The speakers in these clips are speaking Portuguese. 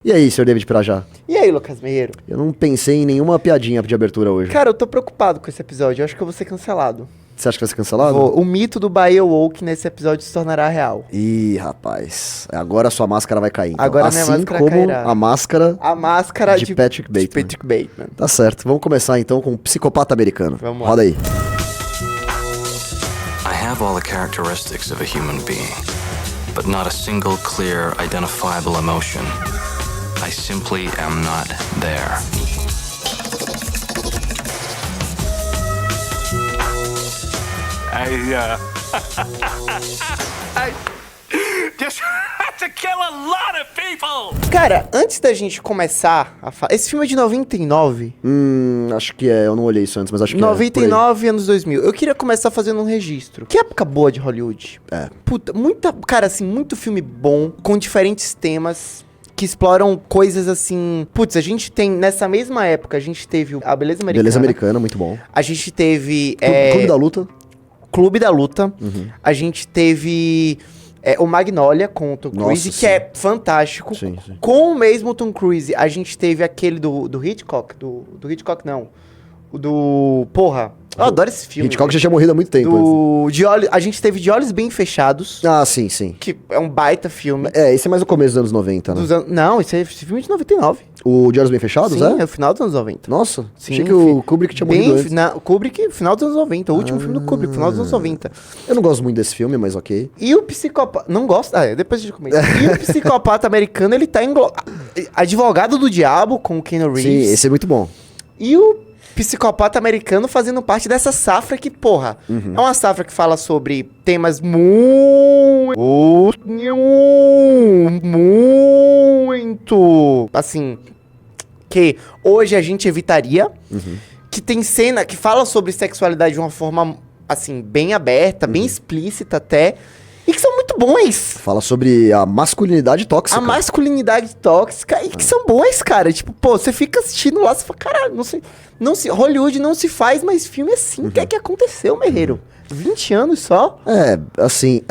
E aí, Sr. David Pirajá? E aí, Lucas Meieiro? Eu não pensei em nenhuma piadinha de abertura hoje. Cara, eu tô preocupado com esse episódio. Eu acho que eu vou ser cancelado. Você acha que vai ser cancelado? O mito do Bahia Woke nesse episódio se tornará real. Ih, rapaz. Agora a sua máscara vai cair. Então. Agora assim minha máscara como cairá. a máscara A máscara de Patrick Bateman. de Patrick Bateman. Tá certo. Vamos começar então com o Psicopata Americano. Vamos lá. Roda aí. I have all the characteristics of a human being, but not a single clear, identifiable emotion. I simply am not there. I just had to kill a lot of people! Cara, antes da gente começar a falar... Esse filme é de 99? Acho que é. Eu não olhei isso antes, mas acho que 99 anos 2000. Eu queria começar fazendo um registro. Que época boa de Hollywood. É. Puta, muita... Cara, assim, muito filme bom, com diferentes temas... que exploram coisas assim... Putz, a gente tem... Nessa mesma época, a gente teve a Beleza Americana. Beleza Americana, muito bom. A gente teve... Clube da Luta. Clube da Luta. A gente teve... o Magnolia com o Tom Cruise, Nossa, que é fantástico. Sim, sim. Com o mesmo Tom Cruise, a gente teve aquele do Hitchcock. Do Hitchcock, não. O do... Porra, eu adoro esse filme. Hitchcock já tinha morrido há muito tempo. A gente teve De Olhos Bem Fechados, Ah, sim, sim. que é um baita filme. É, esse é mais o começo dos anos 90, né? Não, esse filme é de 99. O De Olhos Bem Fechados, Sim, é? é o final dos anos 90. Nossa, Sim, achei que o Kubrick tinha morrido antes. O Kubrick, final dos anos 90. O último filme do Kubrick, final dos anos 90. Eu não gosto muito desse filme, mas ok. E o psicopata... Não gosta? Depois a gente comenta. E o psicopata americano, ele tá advogado do diabo com o Keanu Reeves. Sim, esse é muito bom. E o psicopata americano fazendo parte dessa safra que, porra, é uma safra que fala sobre temas muito, assim, que hoje a gente evitaria, que tem cena que fala sobre sexualidade de uma forma, assim, bem aberta, bem explícita até, e que são muito bons. Fala sobre a masculinidade tóxica. A masculinidade tóxica e que são bons, cara. Tipo, pô, você fica assistindo lá, você fala, caralho, Hollywood não se faz mais filme assim. O que é que aconteceu, Merreiro? 20 anos só? É, assim,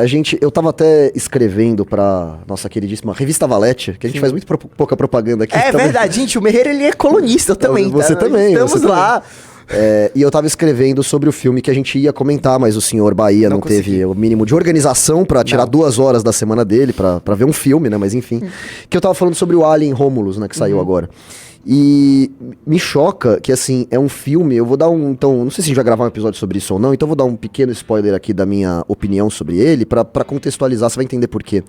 eu tava até escrevendo pra nossa queridíssima Revista Valete, que a gente faz muito pouca propaganda aqui. É também. verdade, gente, o Merreiro, ele é colunista também, Você tá? também. Estamos você lá. Também. E eu tava escrevendo sobre o filme que a gente ia comentar, mas o senhor Bahia não teve o mínimo de organização pra tirar 2 horas da semana dele pra ver um filme, né? Mas enfim. Que eu tava falando sobre o Alien Romulus, né? Que saiu agora. E me choca que, assim, é um filme... Eu vou dar então, não sei se a gente vai gravar um episódio sobre isso ou não, então eu vou dar um pequeno spoiler aqui da minha opinião sobre ele, pra contextualizar, você vai entender por quê.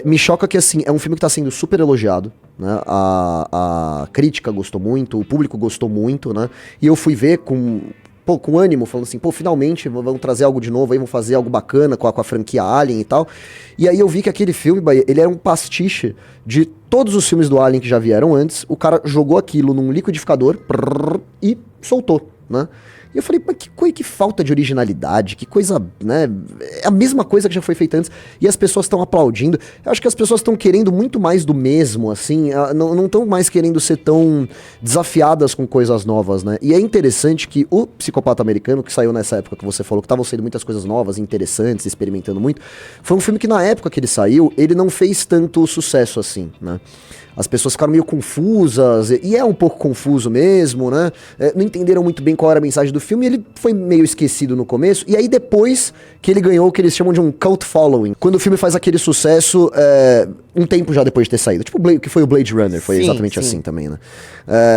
Me choca que, assim, é um filme que tá sendo super elogiado, né? A crítica gostou muito, o público gostou muito, né? E eu fui ver com ânimo, falando assim, finalmente vamos trazer algo de novo aí, vamos fazer algo bacana com a franquia Alien e tal. E aí eu vi que aquele filme, Bahia, ele era um pastiche de todos os filmes do Alien que já vieram antes. O cara jogou aquilo num liquidificador e soltou, né? E eu falei, mas que falta de originalidade, que coisa, né? É a mesma coisa que já foi feita antes e as pessoas estão aplaudindo. Eu acho que as pessoas estão querendo muito mais do mesmo, assim, não estão mais querendo ser tão desafiadas com coisas novas, né? E é interessante que o Psicopata Americano, que saiu nessa época que você falou, que estavam saindo muitas coisas novas, interessantes, experimentando muito, foi um filme que na época que ele saiu, ele não fez tanto sucesso assim, né? As pessoas ficaram meio confusas, e é um pouco confuso mesmo, né? Não entenderam muito bem qual era a mensagem do filme, e ele foi meio esquecido no começo, e aí depois que ele ganhou o que eles chamam de um cult following, quando o filme faz aquele sucesso um tempo já depois de ter saído. Tipo o que foi o Blade Runner, foi exatamente assim também, né?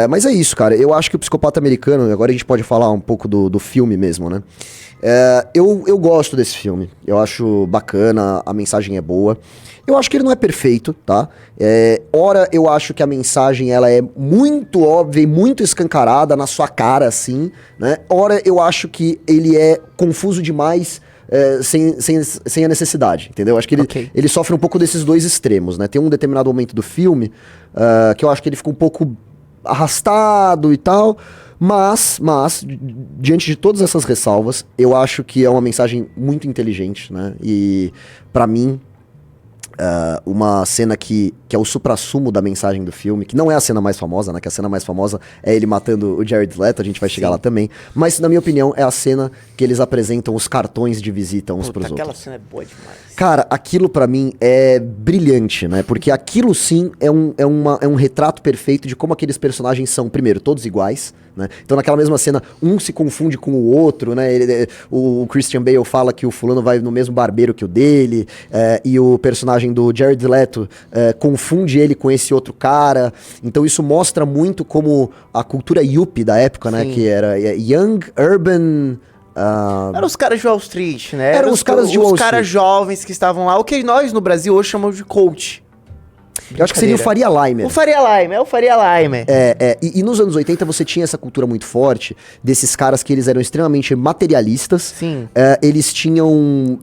Mas é isso, cara, eu acho que o Psicopata Americano, agora a gente pode falar um pouco do filme mesmo, né? Eu gosto desse filme, eu acho bacana, a mensagem é boa. Eu acho que ele não é perfeito, tá? Ora, eu acho que a mensagem ela é muito óbvia e muito escancarada na sua cara, assim, né? Ora, eu acho que ele é confuso demais sem a necessidade, entendeu? Acho que ele sofre um pouco desses dois extremos, né? Tem um determinado momento do filme que eu acho que ele fica um pouco arrastado e tal... Mas, diante de todas essas ressalvas, eu acho que é uma mensagem muito inteligente, né? E, pra mim, uma cena que que é o suprassumo da mensagem do filme, que não é a cena mais famosa, né? Que a cena mais famosa é ele matando o Jared Leto, a gente vai chegar lá também. Mas, na minha opinião, é a cena que eles apresentam os cartões de visita uns pros outros. Aquela cena é boa demais. Cara, aquilo pra mim é brilhante, né? Porque aquilo sim é um retrato perfeito de como aqueles personagens são, primeiro, todos iguais, né? Então naquela mesma cena, um se confunde com o outro, né? O Christian Bale fala que o fulano vai no mesmo barbeiro que o dele, e o personagem do Jared Leto confunde ele com esse outro cara. Então isso mostra muito como a cultura yuppie da época, né? Que era young, urban... Eram os caras de Wall Street, né? Eram os caras de Wall Street. Os caras Street. jovens que estavam lá. O que nós no Brasil hoje chamamos de coach. Eu acho que seria o Faria Limer. O Faria Limer, é o Faria Limer. E nos anos 80 você tinha essa cultura muito forte desses caras que eles eram extremamente materialistas. Sim. Eles tinham...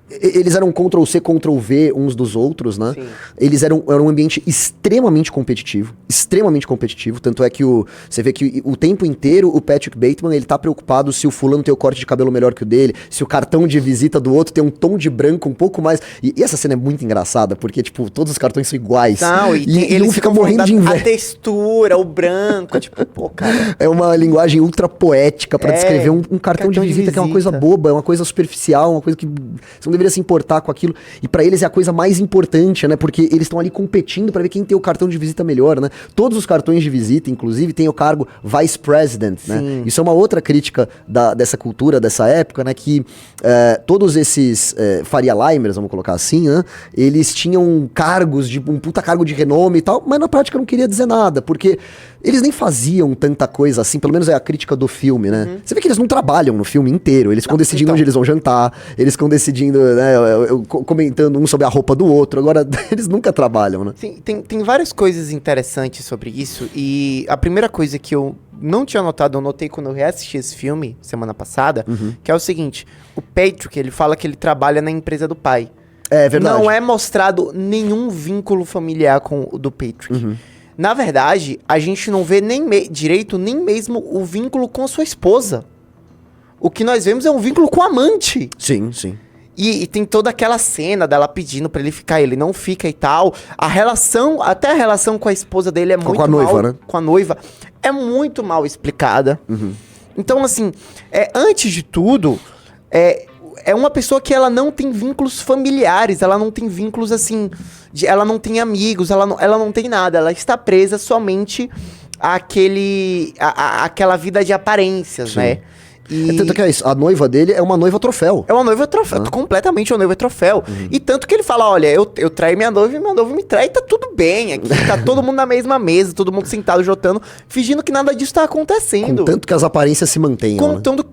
eles eram Ctrl-C, Ctrl-V uns dos outros, né? Sim. Eles eram um ambiente extremamente competitivo, tanto é que você vê que o tempo inteiro o Patrick Bateman, ele tá preocupado se o fulano tem o corte de cabelo melhor que o dele, se o cartão de visita do outro tem um tom de branco um pouco mais... E essa cena é muito engraçada, porque, tipo, todos os cartões são iguais. Não, e um fica morrendo de inveja. A textura, o branco, tipo, pô, cara... É uma linguagem ultra poética pra descrever um cartão de visita que é uma coisa boba, é uma coisa superficial, uma coisa que você não deveria se importar com aquilo. E pra eles é a coisa mais importante, né? Porque eles estão ali competindo pra ver quem tem o cartão de visita melhor, né? Todos os cartões de visita, inclusive, tem o cargo Vice President, né? Isso é uma outra crítica dessa cultura, dessa época, né? Que todos esses Faria Limers, vamos colocar assim, né? Eles tinham cargos, um puta cargo de renome e tal, mas na prática não queria dizer nada, porque eles nem faziam tanta coisa assim, pelo menos é a crítica do filme, né? Você vê que eles não trabalham no filme inteiro, eles ficam decidindo onde eles vão jantar, eles ficam decidindo, né, comentando um sobre a roupa do outro, agora eles nunca trabalham, né? Sim, tem várias coisas interessantes sobre isso, e a primeira coisa que eu não tinha notado, eu notei quando eu reassisti esse filme, semana passada, que é o seguinte, o Patrick, ele fala que ele trabalha na empresa do pai. É verdade. Não é mostrado nenhum vínculo familiar com o do Patrick. Na verdade, a gente não vê direito nem mesmo o vínculo com a sua esposa. O que nós vemos é um vínculo com o amante. Sim, sim. E tem toda aquela cena dela pedindo pra ele ficar, ele não fica e tal. Até a relação com a esposa dele é muito com a noiva, mal, né? Com a noiva, é muito mal explicada. Então, assim, antes de tudo, é uma pessoa que ela não tem vínculos familiares, ela não tem vínculos, assim, ela não tem amigos, ela não tem nada. Ela está presa somente àquela vida de aparências, Sim. né? Tanto que é isso, a noiva dele é uma noiva troféu. É uma noiva troféu, completamente uma noiva troféu. E tanto que ele fala, olha, eu traí minha noiva e minha noiva me trai, tá tudo bem aqui, tá todo mundo na mesma mesa, todo mundo sentado, jotando, fingindo que nada disso tá acontecendo. Contanto que as aparências se mantenham,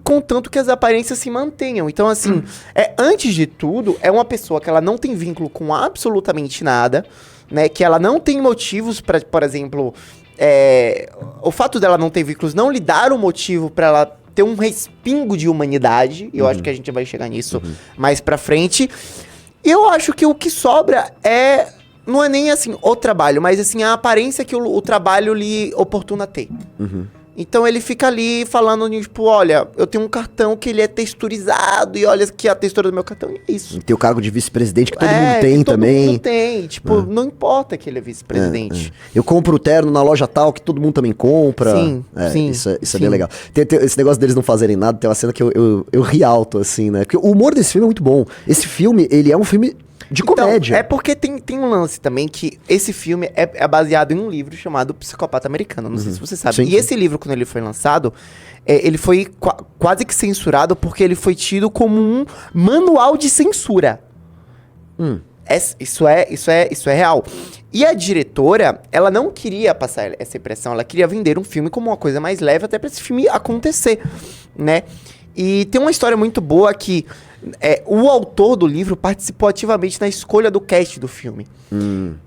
Contanto que as aparências se mantenham. Então, assim, antes de tudo, é uma pessoa que ela não tem vínculo com absolutamente nada, né, que ela não tem motivos pra, por exemplo, o fato dela não ter vínculos não lhe dar o motivo pra ela ter um respingo de humanidade, e eu acho que a gente vai chegar nisso mais pra frente. E eu acho que o que sobra não é nem assim o trabalho, mas assim a aparência que o trabalho lhe oportuna ter. Então ele fica ali falando, tipo, olha, eu tenho um cartão que ele é texturizado, e olha aqui a textura do meu cartão, e é isso. Tem o cargo de vice-presidente que todo mundo tem também. Todo mundo tem, tipo, não importa que ele é vice-presidente. Eu compro o terno na loja tal que todo mundo também compra. Sim, sim. Isso é bem legal. Tem esse negócio deles não fazerem nada, tem uma cena que eu ri alto, assim, né? Porque o humor desse filme é muito bom. Esse filme, ele é um filme de comédia. É porque tem um lance também que esse filme é baseado em um livro chamado Psicopata Americano. Não sei se você sabe. Sim, e esse livro, quando ele foi lançado, ele foi quase que censurado porque ele foi tido como um manual de censura. Isso é real. E a diretora, ela não queria passar essa impressão. Ela queria vender um filme como uma coisa mais leve até pra esse filme acontecer, né? E tem uma história muito boa que o autor do livro participou ativamente na escolha do cast do filme.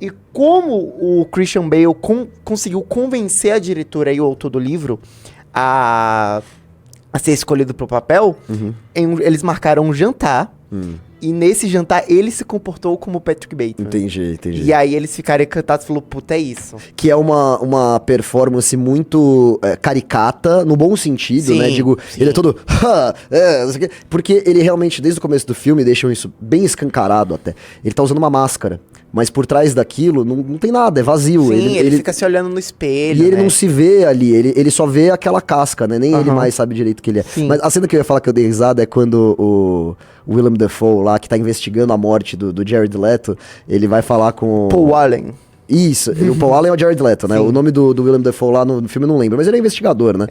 E como o Christian Bale conseguiu convencer a diretora e o autor do livro a ser escolhido pro papel, eles marcaram um jantar. E nesse jantar, ele se comportou como Patrick Bateman. Entendi. E aí eles ficaram encantados e falaram, puta, é isso. Que é uma performance muito caricata, no bom sentido, Sim, né? Digo, sim. ele é todo... não sei o quê, porque ele realmente, desde o começo do filme, deixam isso bem escancarado até. Ele tá usando uma máscara. mas por trás daquilo não tem nada, é vazio. Sim, ele fica se olhando no espelho, e ele né? não se vê ali, ele só vê aquela casca, né? Nem ele mais sabe direito o que ele é. Sim. Mas a cena que eu ia falar que eu dei risada é quando o Willem Dafoe lá, que tá investigando a morte do Jared Leto, ele vai falar com... Paul Allen. Isso, o Paul Allen é o Jared Leto, né? Sim. O nome do Willem Dafoe lá no filme eu não lembro, mas ele é investigador, né?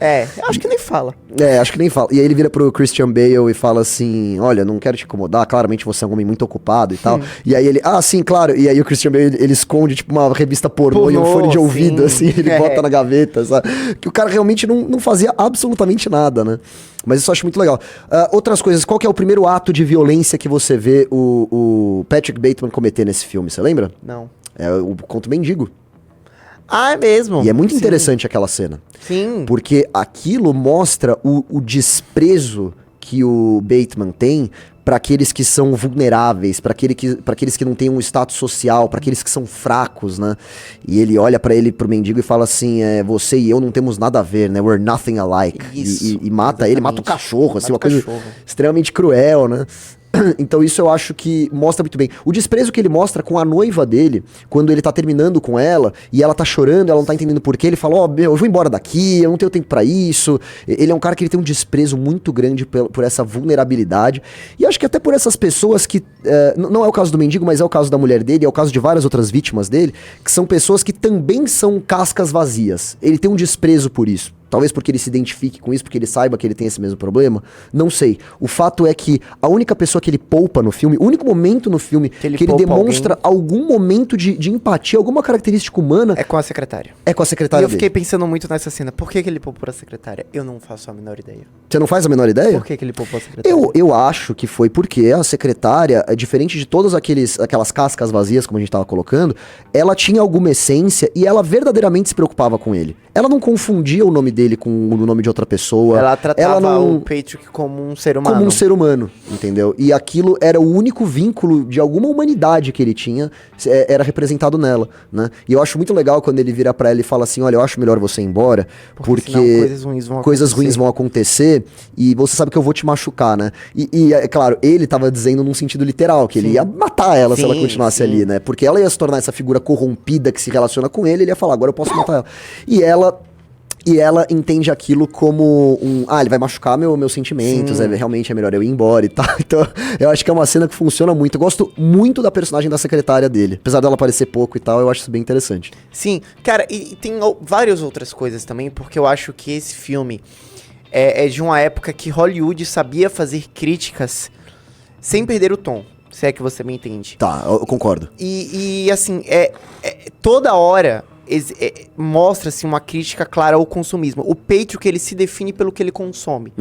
Acho que nem fala. Acho que nem fala. E aí ele vira pro Christian Bale e fala assim, olha, não quero te incomodar, claramente você é um homem muito ocupado e tal. E aí ele, sim, claro. E aí o Christian Bale, ele esconde, tipo, uma revista pornô e um fone de ouvido, sim. assim, ele bota na gaveta, sabe? Que o cara realmente não fazia absolutamente nada, né? Mas isso eu acho muito legal. Outras coisas, qual que é o primeiro ato de violência que você vê o Patrick Bateman cometer nesse filme, você lembra? Não. É o Conto Mendigo. É mesmo? E é muito Sim. interessante aquela cena. Sim. Porque aquilo mostra o desprezo que o Bateman tem para aqueles que são vulneráveis, para aqueles que não têm um status social, para aqueles que são fracos, né? E ele olha para ele, pro mendigo, e fala assim, você e eu não temos nada a ver, né? We're nothing alike. Isso, e mata ele, mata o cachorro, assim, Mata uma o coisa cachorro. extremamente cruel, né? Então isso eu acho que mostra muito bem. O desprezo que ele mostra com a noiva dele, quando ele tá terminando com ela, e ela tá chorando, ela não tá entendendo por quê, ele fala, eu vou embora daqui, eu não tenho tempo pra isso. Ele é um cara que ele tem um desprezo muito grande por essa vulnerabilidade. E acho que até por essas pessoas que, não é o caso do mendigo, mas é o caso da mulher dele, é o caso de várias outras vítimas dele, que são pessoas que também são cascas vazias. Ele tem um desprezo por isso. Talvez porque ele se identifique com isso, porque ele saiba que ele tem esse mesmo problema. Não sei. O fato é que a única pessoa que ele poupa no filme, o único momento no filme que ele demonstra algum momento de empatia, alguma característica humana... É com a secretária. É com a secretária E eu fiquei dele. pensando muito nessa cena. Por que ele poupou a secretária? Eu não faço a menor ideia. Você não faz a menor ideia? Por que ele poupou a secretária? Eu acho que foi porque a secretária, diferente de todas aquelas cascas vazias, como a gente tava colocando, ela tinha alguma essência e ela verdadeiramente se preocupava com ele. Ela não confundia o nome dele com o nome de outra pessoa. Ela tratava não... o Patrick como um ser humano. Como um ser humano, entendeu? E aquilo era o único vínculo de alguma humanidade que ele tinha, era representado nela, né? E eu acho muito legal quando ele vira pra ela e fala assim, olha, eu acho melhor você ir embora, porque senão coisas ruins vão acontecer e você sabe que eu vou te machucar, né? E é claro, ele tava dizendo num sentido literal, que ele ia matar ela se ela continuasse ali, né? Porque ela ia se tornar essa figura corrompida que se relaciona com ele ia falar, agora eu posso matar ela. E ela entende aquilo como ele vai machucar meus sentimentos, realmente é melhor eu ir embora e tal. Então, eu acho que é uma cena que funciona muito. Eu gosto muito da personagem da secretária dele. Apesar dela aparecer pouco e tal, eu acho isso bem interessante. Sim, cara, e tem várias outras coisas também, porque eu acho que esse filme é de uma época que Hollywood sabia fazer críticas sem perder o tom, se é que você me entende. Tá, eu concordo. E assim, toda hora... mostra-se uma crítica clara ao consumismo. O Patrick, ele se define pelo que ele consome.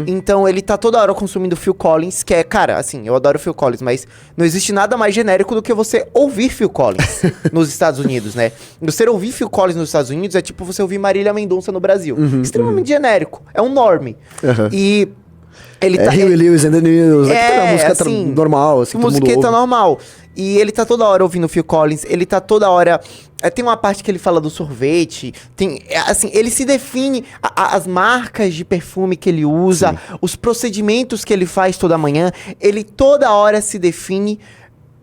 Então, ele tá toda hora consumindo Phil Collins, que cara, assim, eu adoro Phil Collins, mas não existe nada mais genérico do que você ouvir Phil Collins nos Estados Unidos, né? Você ouvir Phil Collins nos Estados Unidos é tipo você ouvir Marília Mendonça no Brasil. Extremamente genérico. É um norme. E... ele tá... Huey Lewis and the News, a música assim, normal, assim, todo mundo ouve. Musiqueta normal. E ele tá toda hora ouvindo Phil Collins, ele tá toda hora... tem uma parte que ele fala do sorvete, assim, ele se define, as marcas de perfume que ele usa, os procedimentos que ele faz toda manhã, ele toda hora se define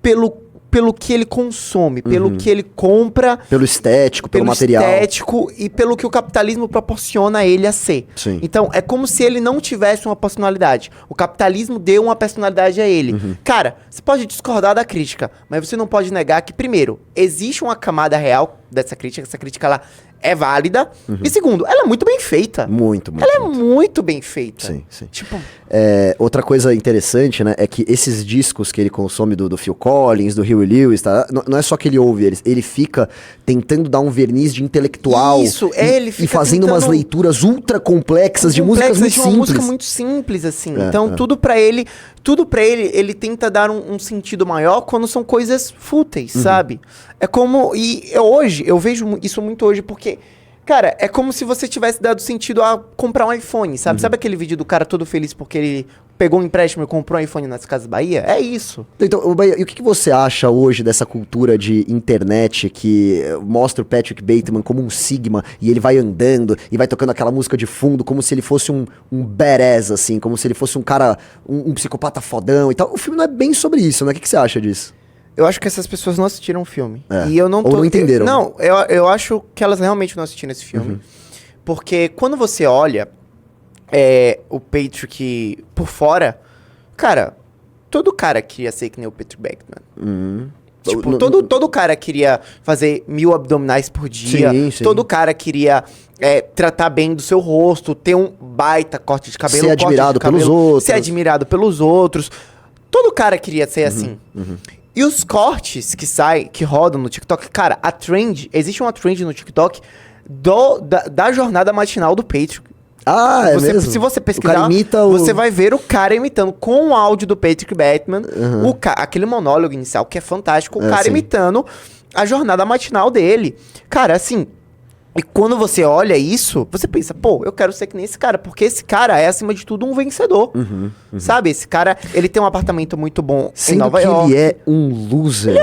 pelo que ele consome, pelo que ele compra. Pelo estético, pelo material. Pelo estético e pelo que o capitalismo proporciona a ele a ser. Sim. Então, é como se ele não tivesse uma personalidade. O capitalismo deu uma personalidade a ele. Cara, você pode discordar da crítica, mas você não pode negar que, primeiro, existe uma camada real dessa crítica, essa crítica ela é válida. E segundo, ela é muito bem feita. Muito. Ela é muito bem feita. Sim. Tipo... outra coisa interessante, né, é que esses discos que ele consome do Phil Collins, do Huey Lewis, tá? Não é só que ele ouve eles, ele fica tentando dar um verniz de intelectual. Isso, ele fica e fazendo umas leituras ultra complexas de músicas muito simples. Uma música muito simples, assim. Então, tudo pra ele, ele tenta dar um sentido maior quando são coisas fúteis, sabe? É como... E hoje, eu vejo isso muito hoje, porque... Cara, é como se você tivesse dado sentido a comprar um iPhone, sabe? Sabe aquele vídeo do cara todo feliz porque ele pegou um empréstimo e comprou um iPhone nas Casas Bahia? É isso. Então, Bahia, e o que você acha hoje dessa cultura de internet que mostra o Patrick Bateman como um sigma e ele vai andando e vai tocando aquela música de fundo como se ele fosse um badass, assim, como se ele fosse um cara, um psicopata fodão e tal. O filme não é bem sobre isso, né? O que você acha disso? Eu acho que essas pessoas não assistiram o filme. É. E eu não Ou não entenderam. Eu acho que elas realmente não assistiram esse filme. Porque quando você olha o Patrick por fora, cara, todo cara queria ser que nem o Patrick Bateman. Tipo, todo cara queria fazer 1000 abdominais por dia. Sim. Todo cara queria tratar bem do seu rosto, ter um baita corte de cabelo. Ser admirado pelos outros. Ser admirado pelos outros. Todo cara queria ser assim. E os cortes que rodam no TikTok, cara, existe uma trend no TikTok da jornada matinal do Patrick. Ah, é mesmo? Se você pesquisar, o cara imita você vai ver o cara imitando com o áudio do Patrick Bateman, aquele monólogo inicial que é fantástico, o cara sim. imitando a jornada matinal dele. Cara, assim, e quando você olha isso, você pensa, pô, eu quero ser que nem esse cara, porque esse cara é, acima de tudo, um vencedor. Sabe? Esse cara, ele tem um apartamento muito bom em Nova York. Ele é um loser.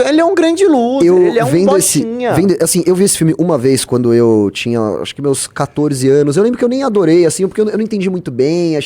Ele é um grande loser, ele é um botinha. Assim, eu vi esse filme uma vez quando eu tinha, acho que meus 14 anos. Eu lembro que eu nem adorei, assim, porque eu não entendi muito bem,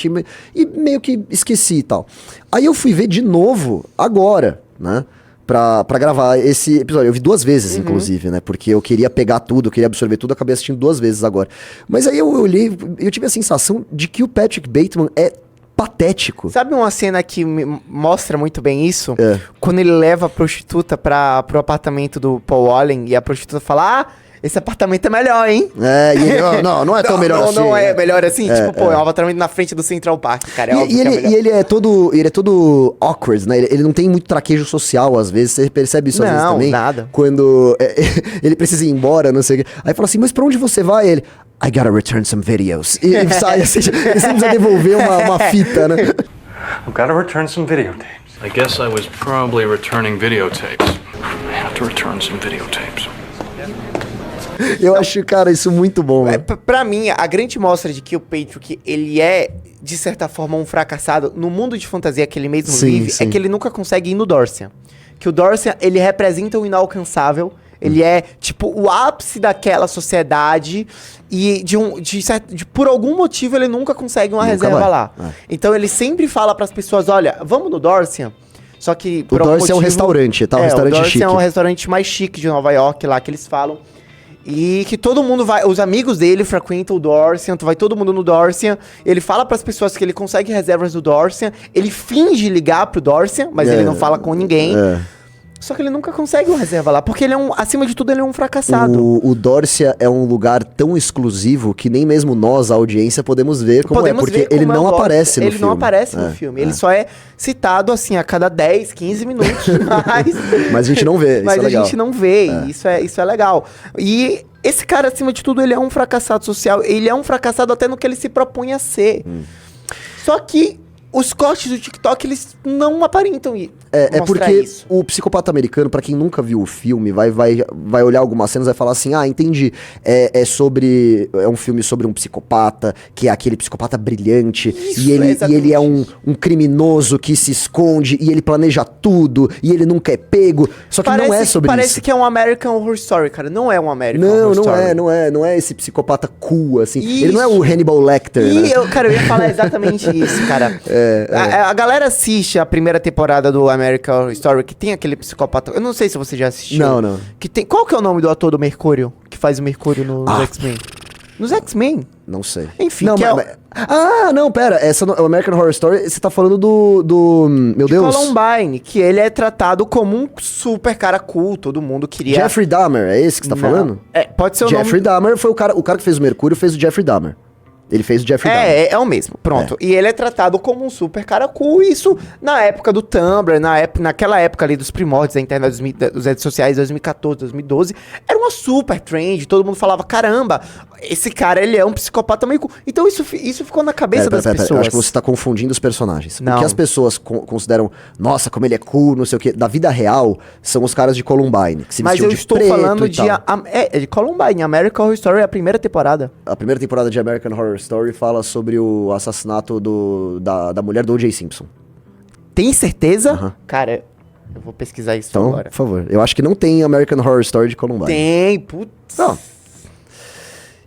e meio que esqueci e tal. Aí eu fui ver de novo, agora, né? Pra gravar esse episódio. Eu vi 2 vezes, inclusive, né? Porque eu queria pegar tudo, eu queria absorver tudo, eu acabei assistindo 2 vezes agora. Mas aí eu olhei, eu tive a sensação de que o Patrick Bateman é patético. Sabe uma cena que me mostra muito bem isso? Quando ele leva a prostituta pro apartamento do Paul Allen e a prostituta fala, esse apartamento é melhor, hein? E ele, não é tão melhor assim. Não é melhor assim? Tipo, é um apartamento na frente do Central Park, cara. E ele é todo awkward, né? Ele não tem muito traquejo social, às vezes. Você percebe isso às vezes também? Não, nada. Quando ele precisa ir embora, não sei o quê. Aí fala assim, mas pra onde você vai? Ele, I gotta return some videos. E sai assim, você precisa devolver uma fita, né? I've got to return some videotapes. I guess I was probably returning videotapes. I have to return some videotapes. Eu acho, cara, isso muito bom. Pra mim, a grande mostra de que o Patrick, ele é, de certa forma, um fracassado no mundo de fantasia que ele mesmo vive, é que ele nunca consegue ir no Dorsian. Que o Dorsian, ele representa o inalcançável, ele é, tipo, o ápice daquela sociedade e por algum motivo ele nunca consegue uma reserva lá. Então ele sempre fala pras pessoas, olha, vamos no Dorsian. Só que por algum motivo, é um restaurante, tá? Um restaurante chique. O Dorsian é um restaurante mais chique de Nova York lá, que eles falam. E que todo mundo vai, os amigos dele frequentam o Dorsian, vai todo mundo no Dorsian, ele fala pras pessoas que ele consegue reservas do Dorsian, ele finge ligar pro Dorsian, mas ele não fala com ninguém. Só que ele nunca consegue uma reserva lá, porque ele acima de tudo, ele é um fracassado. O Dorsia é um lugar tão exclusivo que nem mesmo nós, a audiência, podemos ver como porque ele não aparece no filme. Ele não aparece no filme, ele só é citado assim a cada 10, 15 minutos, mas a gente não vê, mas a gente não vê, isso é legal. E esse cara, acima de tudo, ele é um fracassado social, ele é um fracassado até no que ele se propõe a ser. Só que os cortes do TikTok, eles não aparentam É porque isso. O Psicopata Americano, pra quem nunca viu o filme, vai olhar algumas cenas e vai falar assim, entendi, é um filme sobre um psicopata, que é aquele psicopata brilhante, e ele é um criminoso que se esconde, e ele planeja tudo, e ele nunca é pego, só que não é sobre isso. Parece que é um American Horror Story, cara, não é um American Horror Story. Não é esse psicopata cool, assim, ele não é o Hannibal Lecter, né? Eu ia falar exatamente isso, cara. A galera assiste a primeira temporada do American Horror Story, que tem aquele psicopata. Eu não sei se você já assistiu. Não. Qual que é o nome do ator do Mercúrio? Que faz o Mercúrio nos X-Men? Nos X-Men? Não sei. Enfim, não, pera. O American Horror Story, você tá falando do meu Deus. Columbine, que ele é tratado como um super cara cool, todo mundo queria... Jeffrey Dahmer, é esse que você tá falando? Pode ser o Jeffrey Dahmer foi o cara que fez o Mercúrio, fez o Jeffrey Dahmer. Ele fez o Jeffrey Dahmer. É o mesmo, pronto. E ele é tratado como um super cara cool, isso na época do Tumblr, naquela época ali dos primórdios da internet, das redes sociais, 2014, 2012, era uma super trend, todo mundo falava, caramba, esse cara, ele é um psicopata meio cool. Então isso ficou na cabeça das pessoas. Eu acho que você tá confundindo os personagens. Não. O que as pessoas consideram, nossa, como ele é cool, não sei o quê, da vida real, são os caras de Columbine, que se Mas eu estou falando de Columbine, American Horror Story, a primeira temporada. A primeira temporada de American Horror Story fala sobre o assassinato da mulher do O.J. Simpson. Tem certeza? Cara, eu vou pesquisar isso então, agora. Por favor. Eu acho que não tem American Horror Story de Columbine. Tem, putz. Não.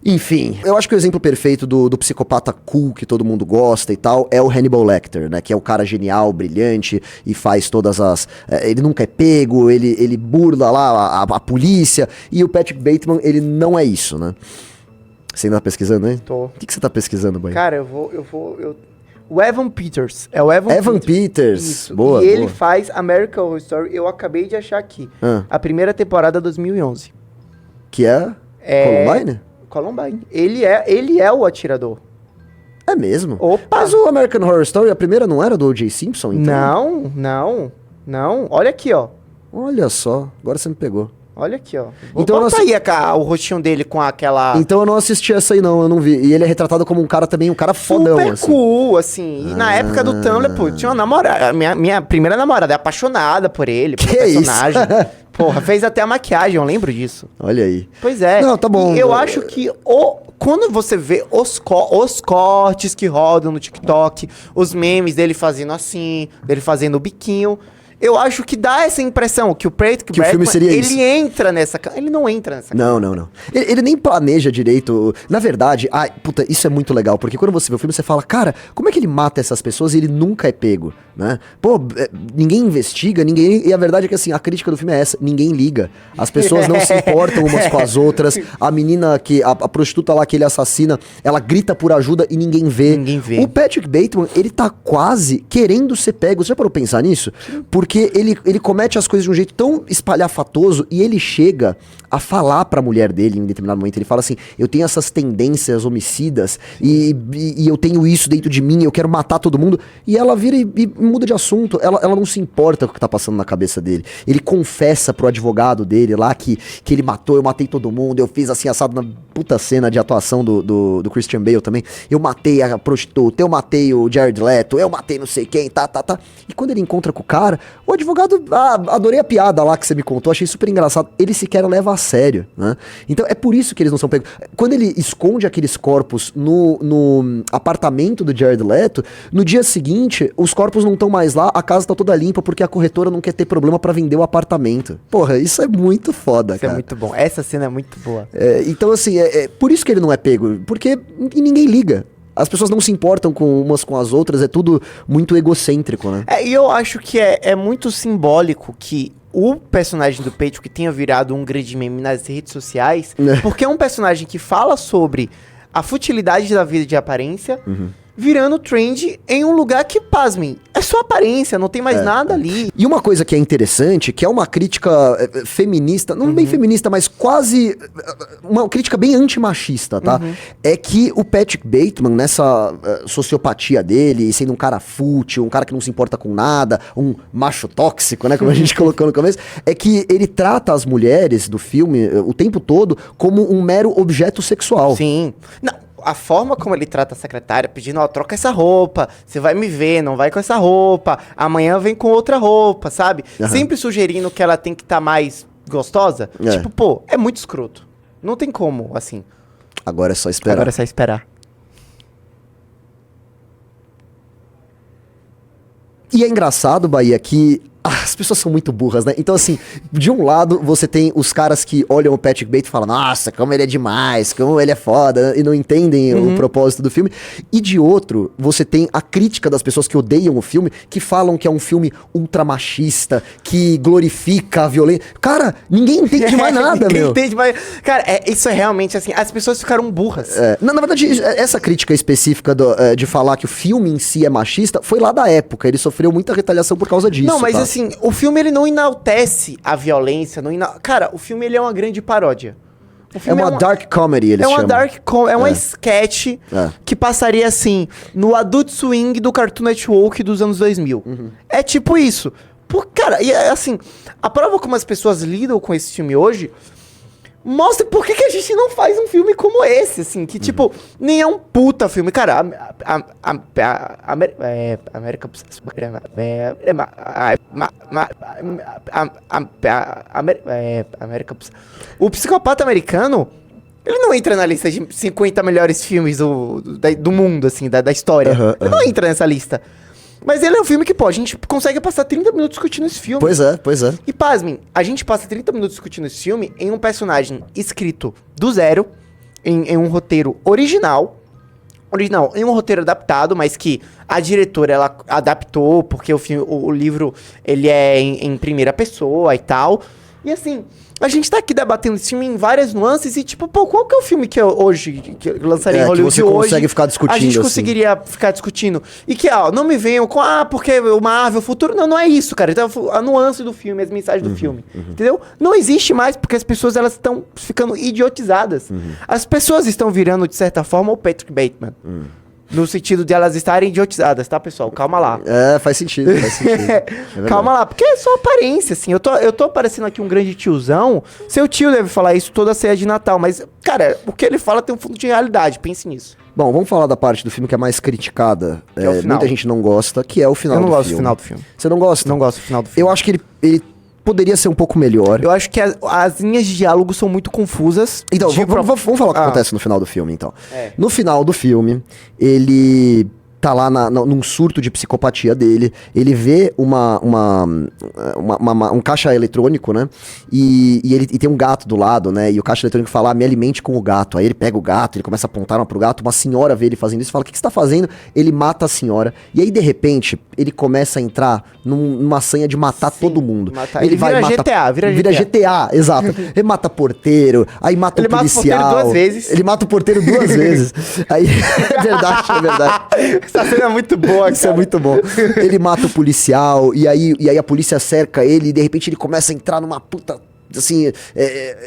Enfim, eu acho que o exemplo perfeito do psicopata cool que todo mundo gosta e tal é o Hannibal Lecter, né? Que é o cara genial, brilhante e faz todas as... ele nunca é pego, ele burla lá a polícia. E o Patrick Bateman, ele não é isso, né? Você ainda tá pesquisando, hein? Tô. O que você tá pesquisando, boy? Cara, o Evan Peters. É o Evan Peters. Isso. Boa, e ele boa. faz American Horror Story. Eu acabei de achar aqui. Ah. A primeira temporada 2011. Que é? Columbine? Columbine. Ele é o atirador. É mesmo? Opa! Mas o American Horror Story, a primeira não era do O.J. Simpson, então? Não. Olha aqui, ó. Olha só, agora você me pegou. Olha aqui, ó. Então Bota aí o rostinho dele com aquela... Então eu não assisti essa aí não, eu não vi. E ele é retratado como um cara também, um cara fodão, super assim. cool, assim. E na época do Tumblr, pô, tinha uma namorada. Minha primeira namorada é apaixonada por ele, pelo Que personagem. isso? Porra, fez até a maquiagem, eu lembro disso. Olha aí. Pois é. Não, tá bom. E eu acho que quando você vê os cortes que rodam no TikTok, os memes dele fazendo assim, dele fazendo o biquinho, eu acho que dá essa impressão que o Patrick Que o filme seria isso. ele entra nessa... Ele não entra nessa... Não. Ele nem planeja direito. Na verdade, puta, isso é muito legal, porque quando você vê o filme, você fala, cara, como é que ele mata essas pessoas e ele nunca é pego, né? Pô, ninguém investiga, ninguém... E a verdade é que, assim, a crítica do filme é essa, ninguém liga. As pessoas não se importam umas com as outras. A menina, a prostituta lá que ele assassina, ela grita por ajuda e ninguém vê. Ninguém vê. O Patrick Bateman, ele tá quase querendo ser pego. Você já parou pra pensar nisso? Porque ele comete as coisas de um jeito tão espalhafatoso e ele chega a falar pra mulher dele em determinado momento. Ele fala assim, eu tenho essas tendências homicidas e eu tenho isso dentro de mim, eu quero matar todo mundo. E ela vira e muda de assunto. Ela não se importa com o que tá passando na cabeça dele. Ele confessa pro advogado dele lá que ele matou, eu matei todo mundo, eu fiz assim assado na puta cena de atuação do Christian Bale também. Eu matei a prostituta, eu matei o Jared Leto, eu matei não sei quem, tá. E quando ele encontra com o cara, o advogado, adorei a piada lá que você me contou, achei super engraçado. Ele sequer leva a sério, né? Então é por isso que eles não são pegos. Quando ele esconde aqueles corpos no apartamento do Jared Leto, no dia seguinte, os corpos não estão mais lá, a casa tá toda limpa porque a corretora não quer ter problema pra vender o apartamento. Porra, isso é muito foda, Isso cara. é muito bom. Essa cena é muito boa. Então, assim, por isso que ele não é pego, porque ninguém liga. As pessoas não se importam com umas com as outras, é tudo muito egocêntrico, né? E eu acho que é muito simbólico que o personagem do Patrick tenha virado um grande meme nas redes sociais, porque é um personagem que fala sobre a futilidade da vida de aparência, virando trend em um lugar que, pasmem, é só aparência, não tem mais nada ali. E uma coisa que é interessante, que é uma crítica feminista, não bem feminista, mas quase uma crítica bem antimachista, tá? É que o Patrick Bateman, nessa sociopatia dele, sendo um cara fútil, um cara que não se importa com nada, um macho tóxico, né, como a gente colocou no começo, é que ele trata as mulheres do filme o tempo todo como um mero objeto sexual. Sim. Não, a forma como ele trata a secretária, pedindo, ó, troca essa roupa, você vai me ver, não vai com essa roupa, amanhã vem com outra roupa, sabe? Sempre sugerindo que ela tem que estar mais gostosa. Tipo, pô, é muito escroto. Não tem como, assim. Agora é só esperar. Agora é só esperar. E é engraçado, Bahia, que as pessoas são muito burras, né? Então, assim, de um lado, você tem os caras que olham o Patrick Bateman e falam, nossa, como ele é demais, como ele é foda, e não entendem o propósito do filme. E de outro, você tem a crítica das pessoas que odeiam o filme, que falam que é um filme ultramachista, que glorifica a violência. Cara, ninguém entende mais nada, Ninguém meu. entende mais. Cara, isso é realmente assim, as pessoas ficaram burras. Na verdade, essa crítica específica de falar que o filme em si é machista, foi lá da época. Ele sofreu muita retaliação por causa disso. Não, mas tá? assim, o filme ele não enaltece a violência, cara, o filme ele é uma grande paródia. O É filme uma dark comedy, eles chamam. É uma sketch que passaria assim no Adult Swing do Cartoon Network dos anos 2000. É tipo isso. Cara, e assim, a prova como as pessoas lidam com esse filme hoje mostra por que a gente não faz um filme como esse, assim, que tipo, nem é um puta filme. Cara, América... O Psicopata Americano, ele não entra na lista de 50 melhores filmes do mundo, assim, da história. Ele não entra nessa lista. Mas ele é um filme que, pô, a gente consegue passar 30 minutos discutindo esse filme. Pois é. E pasmem, a gente passa 30 minutos discutindo esse filme em um personagem escrito do zero, em um roteiro original, em um roteiro adaptado, mas que a diretora, ela adaptou, porque o livro, ele é em primeira pessoa e tal. E assim, a gente tá aqui debatendo esse filme em várias nuances e tipo, pô, qual que é o filme que que eu lançaria em Hollywood que você hoje? consegue ficar discutindo, a gente assim. conseguiria ficar discutindo. E que, não me venham com, porque o Marvel, o futuro... Não é isso, cara. Então, a nuance do filme, as mensagens do filme, entendeu? Não existe mais, porque as pessoas, elas estão ficando idiotizadas. As pessoas estão virando, de certa forma, o Patrick Bateman. No sentido de elas estarem idiotizadas, tá, pessoal? Calma lá. Faz sentido. É Calma lá, porque é só aparência, assim. Eu tô parecendo aqui um grande tiozão. Seu tio deve falar isso toda a ceia de Natal, mas, cara, o que ele fala tem um fundo de realidade, pense nisso. Bom, vamos falar da parte do filme que é mais criticada. Que é o final. Muita gente não gosta, que é o final do filme. Eu não gosto do final do filme. Você não gosta? Não gosto do final do filme. Eu acho que ele poderia ser um pouco melhor. Eu acho que as linhas de diálogo são muito confusas. Então, vamos falar o que acontece no final do filme, então. No final do filme, ele tá lá num surto de psicopatia dele, ele vê um caixa eletrônico, né, e tem um gato do lado, né, e o caixa eletrônico fala, me alimente com o gato. Aí ele pega o gato, ele começa a apontar uma pro gato, uma senhora vê ele fazendo isso e fala, o que você tá fazendo? Ele mata a senhora, e aí de repente, ele começa a entrar numa sanha de matar todo mundo. Ele vira GTA, vira GTA, exato. Ele mata porteiro, aí mata o policial. Ele mata o porteiro 2 vezes. Ele mata o porteiro 2 vezes. Aí, é verdade. Essa cena é muito boa, cara. Isso é muito bom. Ele mata o policial, e aí a polícia cerca ele, e de repente ele começa a entrar numa puta... Assim,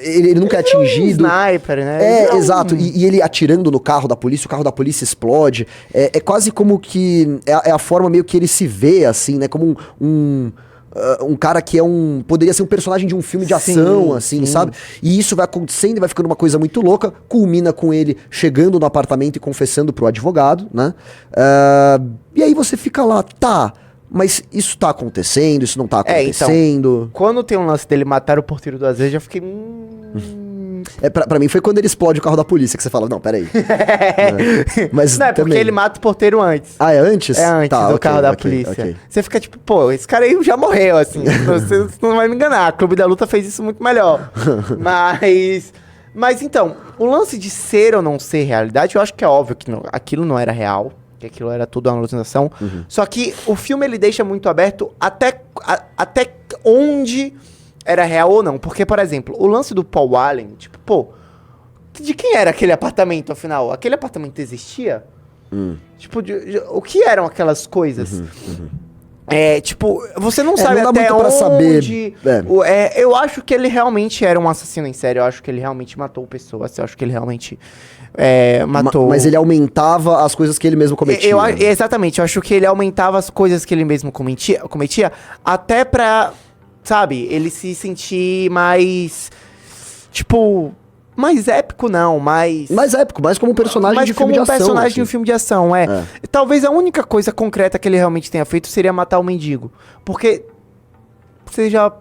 ele nunca é atingido. Um sniper, né? Exato. E ele atirando no carro da polícia, o carro da polícia explode. É quase como que... É a forma meio que ele se vê, assim, né? Como um cara que poderia ser um personagem de um filme de ação, assim, sabe? E isso vai acontecendo e vai ficando uma coisa muito louca, culmina com ele chegando no apartamento e confessando pro advogado, né? E aí você fica lá, tá, mas isso tá acontecendo, isso não tá acontecendo. Então, quando tem um lance dele matar o porteiro 2 vezes, já fiquei... Pra mim foi quando ele explode o carro da polícia que você fala, não, peraí. Mas não, é porque também... ele mata o porteiro antes. É antes? É antes do carro da polícia. Okay. Você fica tipo, pô, esse cara aí já morreu, assim. Você não vai me enganar. O Clube da Luta fez isso muito melhor. Mas então, o lance de ser ou não ser realidade, eu acho que é óbvio que aquilo não era real. Que aquilo era tudo uma alucinação. Só que o filme, ele deixa muito aberto até onde... era real ou não. Porque, por exemplo, o lance do Paul Allen, tipo, pô, de quem era aquele apartamento, afinal? Aquele apartamento existia? Tipo, o que eram aquelas coisas? Tipo, você não sabe não dá até muito pra onde... saber. Eu acho que ele realmente era um assassino em série. Eu acho que ele realmente matou pessoas. Eu acho que ele realmente matou... Mas ele aumentava as coisas que ele mesmo cometia. Exatamente. Eu acho que ele aumentava as coisas que ele mesmo cometia até pra... Sabe, ele se sentir mais, tipo, mais épico não, mais épico, mais como um personagem de filme de ação. Mais como um personagem de um assim. filme de ação, Talvez a única coisa concreta que ele realmente tenha feito seria matar o mendigo. Porque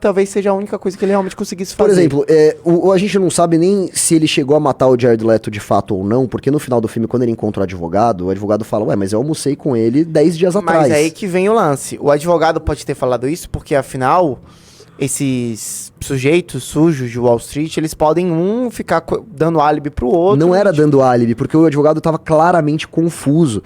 talvez seja a única coisa que ele realmente conseguisse fazer. Por exemplo, a gente não sabe nem se ele chegou a matar o Jared Leto de fato ou não, porque no final do filme, quando ele encontra o advogado fala, mas eu almocei com ele 10 dias atrás. Mas aí que vem o lance. O advogado pode ter falado isso porque, afinal... Esses sujeitos sujos de Wall Street, eles podem ficar dando álibi pro outro. Não era dando álibi, porque o advogado tava claramente confuso.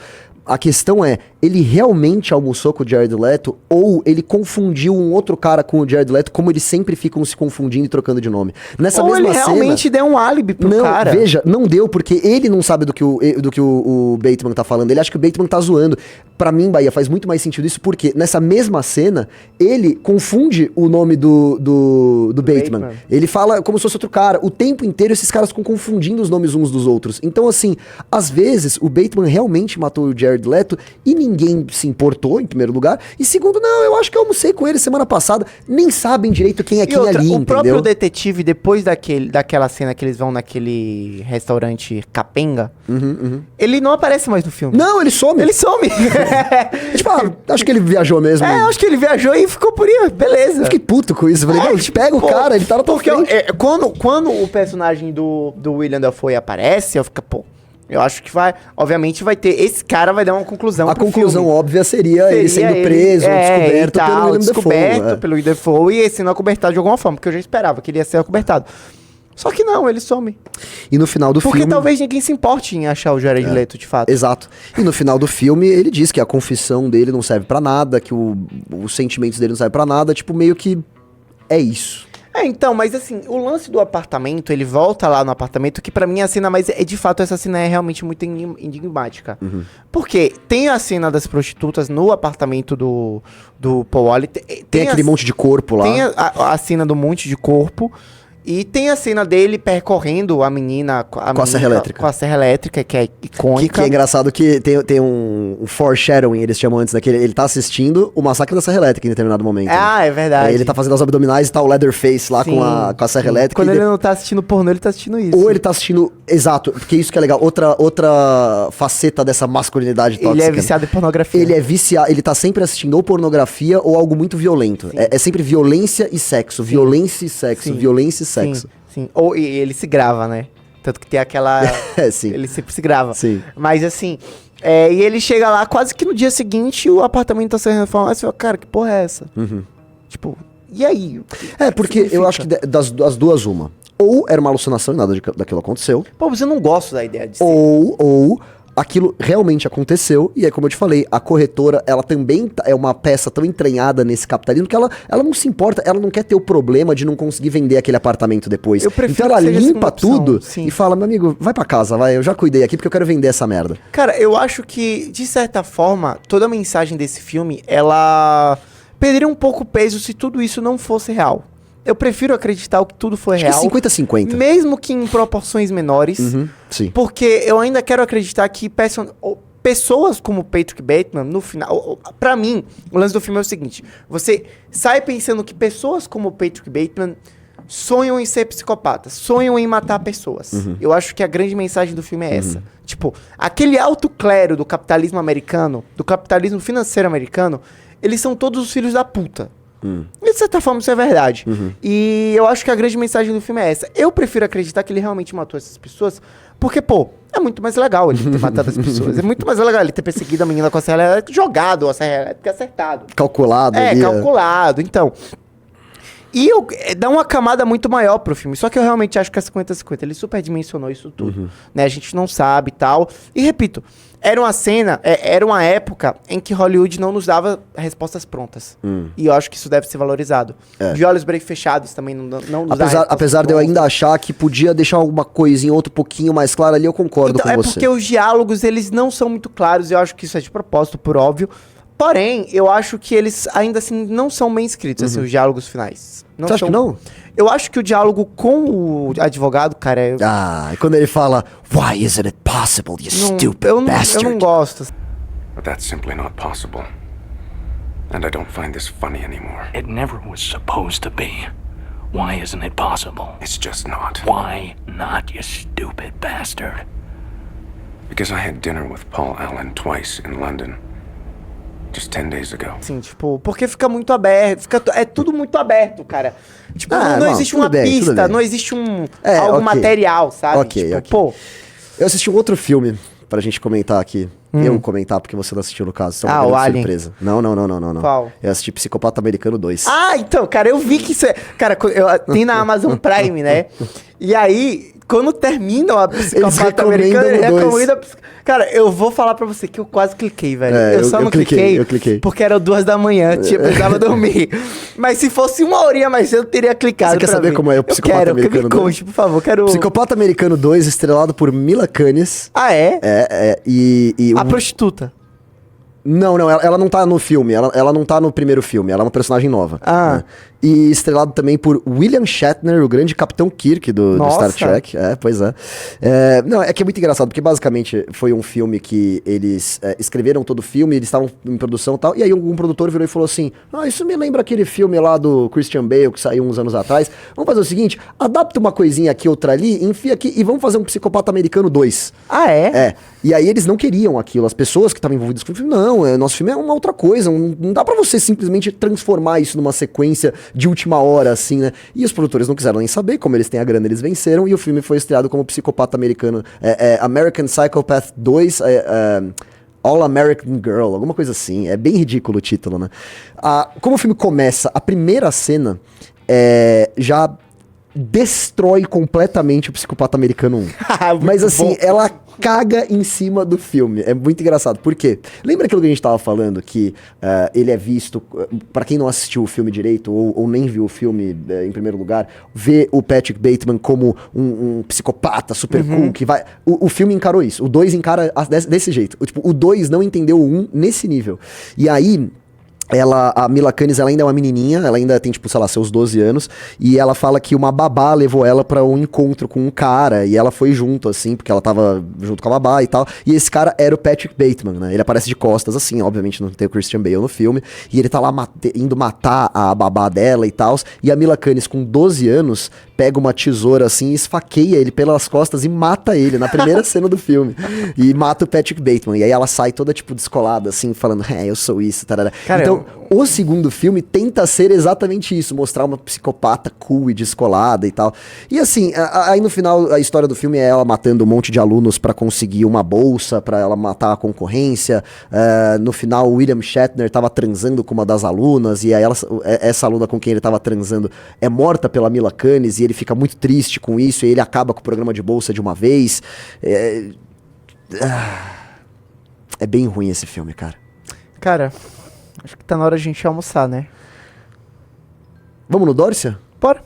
A questão é, ele realmente almoçou com o Jared Leto ou ele confundiu um outro cara com o Jared Leto, como eles sempre ficam se confundindo e trocando de nome? Nessa ou mesma ele realmente deu um álibi pro cara. Veja, não deu, porque ele não sabe do que o Bateman tá falando. Ele acha que o Bateman tá zoando. Pra mim, Bahia, faz muito mais sentido isso, porque nessa mesma cena, ele confunde o nome do Bateman. Ele fala como se fosse outro cara. O tempo inteiro, esses caras ficam confundindo os nomes uns dos outros. Então, assim, às vezes, o Bateman realmente matou o Jared Leto e ninguém se importou, em primeiro lugar. E segundo, não, eu acho que eu almocei com ele semana passada. Nem sabem direito quem é quem ali, entendeu? O próprio detetive, depois daquela cena que eles vão naquele restaurante capenga, ele não aparece mais no filme. Não, ele some. Ele some. Tipo, acho que ele viajou mesmo. Acho que ele viajou e ficou por aí, beleza. Eu fiquei puto com isso. Falei, pega o cara, ele tá na tua frente. Quando o personagem do William Dafoe aparece, eu fico, eu acho que obviamente vai ter, esse cara vai dar uma conclusão. A conclusão filme. óbvia seria ele sendo preso, descoberto pelo William Dafoe. Pelo William Dafoe e sendo acobertado de alguma forma, porque eu já esperava que ele ia ser acobertado. Só que não, ele some. E no final do Porque filme... talvez ninguém se importe em achar o Jared Leto, de fato. Exato. E no final do filme, ele diz que a confissão dele não serve pra nada, que os sentimentos dele não servem pra nada, tipo, meio que é isso. Então, mas assim, o lance do apartamento, ele volta lá no apartamento, que pra mim é a cena, mas de fato essa cena é realmente muito enigmática. Porque tem a cena das prostitutas no apartamento do Paul Wally. Tem aquele monte de corpo lá. Tem a cena do monte de corpo. E tem a cena dele percorrendo a menina com a serra elétrica. Com a serra elétrica, que é icônica. Que é engraçado que tem um foreshadowing, eles chamam antes, né? Que ele tá assistindo o massacre da serra elétrica em determinado momento. Ah, né? é verdade. Ele tá fazendo as abdominais e tá o Leatherface lá com a serra elétrica. Quando ele não tá assistindo pornô, ele tá assistindo isso. Ou ele tá assistindo... Exato, porque isso que é legal. Outra faceta dessa masculinidade tóxica. Ele é viciado em pornografia. Ele é viciado, ele tá sempre assistindo ou pornografia ou algo muito violento. É sempre violência e sexo, violência e sexo, violência e sexo. Sim. E ele se grava, né? Tanto que tem aquela... Sim. Ele sempre se grava. Sim. Mas assim... e ele chega lá, quase que no dia seguinte, o apartamento tá sendo reformado. Você fala, cara, que porra é essa? Tipo, e aí? Porque eu acho que das duas uma. Ou era uma alucinação e nada daquilo aconteceu. Pô, mas eu não gosto da ideia de ser. Ou aquilo realmente aconteceu, e é como eu te falei, a corretora, ela também é uma peça tão entranhada nesse capitalismo que ela não se importa, ela não quer ter o problema de não conseguir vender aquele apartamento depois. Eu prefiro então ela que seja limpa assim uma opção, tudo sim. e fala, meu amigo, vai pra casa, vai, eu já cuidei aqui porque eu quero vender essa merda. Cara, eu acho que, de certa forma, toda a mensagem desse filme, ela perderia um pouco o peso se tudo isso não fosse real. Eu prefiro acreditar que tudo foi real. Acho que 50-50. Mesmo que em proporções menores. Sim. Porque eu ainda quero acreditar que pessoas como Patrick Bateman, no final... Pra mim, o lance do filme é o seguinte. Você sai pensando que pessoas como Patrick Bateman sonham em ser psicopatas. Sonham em matar pessoas. Eu acho que a grande mensagem do filme é essa. Tipo, aquele alto clero do capitalismo americano, do capitalismo financeiro americano, eles são todos os filhos da puta. E de certa forma isso é verdade. E eu acho que a grande mensagem do filme é essa. Eu prefiro acreditar que ele realmente matou essas pessoas, porque, pô, é muito mais legal ele ter matado as pessoas. É muito mais legal ele ter perseguido a menina com a serra elétrica, jogado a serra elétrica, acertado. Calculado. Calculado. Então... E dá uma camada muito maior pro filme. Só que eu realmente acho que é 50-50. Ele superdimensionou isso tudo. Né? A gente não sabe e tal. E repito, era uma época em que Hollywood não nos dava respostas prontas. E eu acho que isso deve ser valorizado. De olhos bem fechados também não nos dá apesar de eu ainda achar que podia deixar alguma coisinha, outro pouquinho mais clara ali, eu concordo com você. Porque os diálogos, eles não são muito claros. Eu acho que isso é de propósito, por óbvio. Porém, eu acho que eles ainda assim não são bem escritos, assim, os diálogos finais. Você acha que não? Eu acho que o diálogo com o advogado, cara, é... e quando ele fala, why isn't it possible, you stupid bastard? Eu não gosto. But that's simply not possible. And I don't find this funny anymore. It never was supposed to be. Why isn't it possible? It's just not. Why not, you stupid bastard? Because I had dinner with Paul Allen twice in London. Just 10 days ago. Sim, tipo, porque fica muito aberto, é tudo muito aberto, cara. Tipo, não existe uma pista, não existe algo material, sabe? Pô. Eu assisti um outro filme pra gente comentar aqui. Eu comentar, porque você não assistiu no caso. Isso é uma o grande Alien. Surpresa. Não. Qual? Eu assisti Psicopata Americano 2. Então, cara, eu vi que isso é... Cara, tem na Amazon Prime, né? E aí, quando termina a Psicopata Americana, ele recomenda... Cara, eu vou falar pra você que eu quase cliquei, velho. Eu só não cliquei porque eram 2 da manhã, precisava dormir. Mas se fosse 1 horinha mais cedo, eu teria clicado. Você quer saber como é o Psicopata Americano 2? Me conte, por favor, quero... Psicopata Americano 2, estrelado por Mila Kunis. É? A prostituta. Não, ela não tá no filme, ela não tá no primeiro filme, ela é uma personagem nova. Né? E estrelado também por William Shatner, o grande Capitão Kirk do Star Trek. Pois é. Não, é que é muito engraçado, porque basicamente foi um filme que eles escreveram todo o filme, eles estavam em produção e tal, e aí um produtor virou e falou assim, isso me lembra aquele filme lá do Christian Bale, que saiu uns anos atrás, vamos fazer o seguinte, adapta uma coisinha aqui, outra ali, enfia aqui, e vamos fazer um Psicopata Americano 2. E aí eles não queriam aquilo, as pessoas que estavam envolvidas com o filme, nosso filme é uma outra coisa, não dá pra você simplesmente transformar isso numa sequência de última hora, assim, né? E os produtores não quiseram nem saber, como eles têm a grana, eles venceram, e o filme foi estreado como Psicopata Americano, American Psychopath 2, All American Girl, alguma coisa assim, é bem ridículo o título, né? Como o filme começa, a primeira cena já destrói completamente o Psicopata Americano 1. Mas assim, ela caga em cima do filme. É muito engraçado. Por quê? Lembra aquilo que a gente tava falando? Que ele é visto... Pra quem não assistiu o filme direito, ou nem viu o filme em primeiro lugar, vê o Patrick Bateman como um psicopata super cool, que vai... O filme encarou isso. O 2 encara desse jeito. O 2 não entendeu o 1 nesse nível. E aí... a Mila Kunis, ela ainda é uma menininha, ela ainda tem, tipo, sei lá, seus 12 anos, e ela fala que uma babá levou ela pra um encontro com um cara, e ela foi junto, assim, porque ela tava junto com a babá e tal, e esse cara era o Patrick Bateman, né, ele aparece de costas, assim, obviamente não tem o Christian Bale no filme, e ele tá lá indo matar a babá dela e tal, e a Mila Kunis, com 12 anos, pega uma tesoura, assim, esfaqueia ele pelas costas e mata ele, na primeira cena do filme, e mata o Patrick Bateman, e aí ela sai toda, tipo, descolada, assim, falando, eu sou isso, tarará. Cara, então, o segundo filme tenta ser exatamente isso, mostrar uma psicopata cool e descolada e tal. E assim, aí no final a história do filme é ela matando um monte de alunos pra conseguir uma bolsa, pra ela matar a concorrência. No final o William Shatner tava transando com uma das alunas, e aí essa aluna com quem ele tava transando é morta pela Mila Kunis, e ele fica muito triste com isso, e ele acaba com o programa de bolsa de uma vez. É bem ruim esse filme, cara. Cara, acho que tá na hora de a gente almoçar, né? Vamos no Dórcia? Bora.